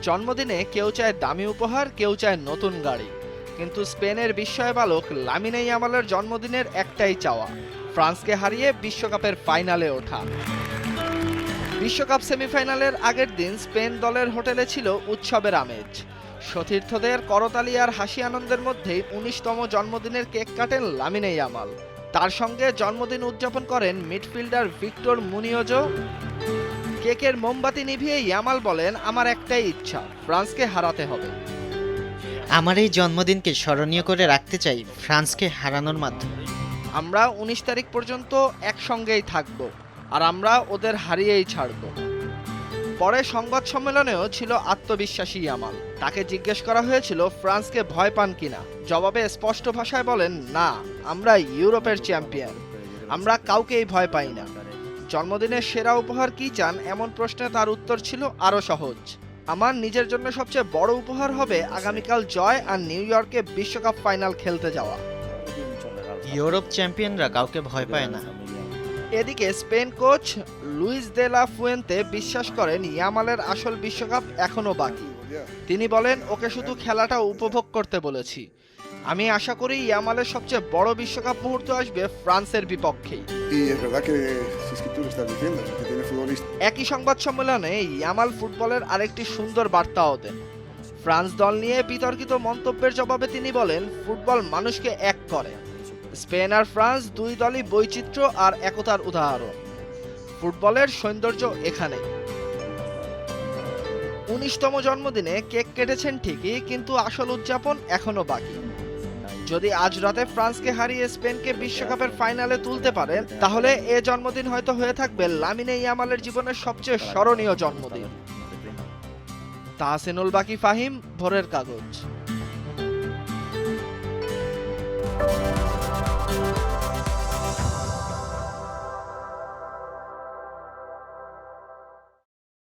জন্মদিনে কেউ চায় দামি উপহার, কেউ চায় নতুন গাড়ি, কিন্তু স্পেনের বিস্ময় বালক লামিনে ইয়ামালের জন্মদিনের একটাই চাওয়া, ফ্রান্সকে হারিয়ে বিশ্বকাপের ফাইনালে ওঠা। বিশ্বকাপ সেমিফাইনালের আগের দিন স্পেন দলের হোটেলে ছিল উৎসবের আমেজ। সতীর্থদের করতালি আর হাসি আনন্দের মধ্যেই ১৯তম জন্মদিনের কেক কাটেন লামিনে ইয়ামাল। তার সঙ্গে জন্মদিন উদযাপন করেন মিডফিল্ডার ভিক্টর মুনিওজো। কেকের মোমবাতি নিভিয়ে ইয়ামাল বলেন, আমার একটাই ইচ্ছা, ফ্রান্সকে হারাতে হবে। আমার এই জন্মদিনকে স্মরণীয় করে রাখতে চাই ফ্রান্সকে হারানোর মাধ্যমে। আমরা ১৯ তারিখ পর্যন্ত একসঙ্গেই থাকব, আর আমরা ওদের হারিয়েই ছাড়ব। পরে সংবাদ সম্মেলনেও ছিল আত্মবিশ্বাসী ইয়ামাল। তাকে জিজ্ঞেস করা হয়েছিল ফ্রান্সকে ভয় পান কিনা। জবাবে স্পষ্ট ভাষায় বলেন, না, আমরা ইউরোপের চ্যাম্পিয়ন, আমরা কাউকেই ভয় পাই না। জন্মদিনের সেরা উপহার কি চান, এমন প্রশ্নে তার উত্তর ছিল আরও সহজ, আমার নিজের জন্য সবচেয়ে বড় উপহার হবে আগামীকাল জয় আর নিউ ইয়র্কে বিশ্বকাপ ফাইনাল খেলতে যাওয়া। ইউরোপ চ্যাম্পিয়নরা কাউকে ভয় পায় না। এদিকে Spain coach Luis de la Fuente বিশ্বাস করেন ইয়ামালের আসল বিশ্বকাপ এখনো বাকি। তিনি বলেন, ওকে শুধু খেলাটা উপভোগ করতে বলেছি। আমি আশা করি ইয়ামালের সবচেয়ে বড় বিশ্বকাপ মুহূর্ত আসবে ফ্রান্সের বিপক্ষেই। একই সংবাদ সম্মেলনে ইয়ামাল ফুটবলের আরেকটি সুন্দর বার্তাও দেন। ফ্রান্স দল নিয়ে বিতর্কিত মন্তব্যের জবাবে তিনি বলেন, ফুটবল মানুষকে এক করে। স্পেন আর ফ্রান্স দুই দলই বৈচিত্র্য আর একতার উদাহরণ। ফুটবলের সৌন্দর্য এখানে। ১৯তম জন্মদিনে কেক কেটেছেন ঠিকই, কিন্তু আসল উদযাপন এখনো বাকি। যদি আজ রাতে ফ্রান্সকে হারিয়ে স্পেনকে বিশ্বকাপের ফাইনালে তুলতে পারেন, তাহলে এ জন্মদিন হয়তো হয়ে থাকবে লামিনে ইয়ামালের জীবনের সবচেয়ে স্মরণীয় জন্মদিন। তাহসিনুল বাকি, ফাহিম, ভোরের কাগজ।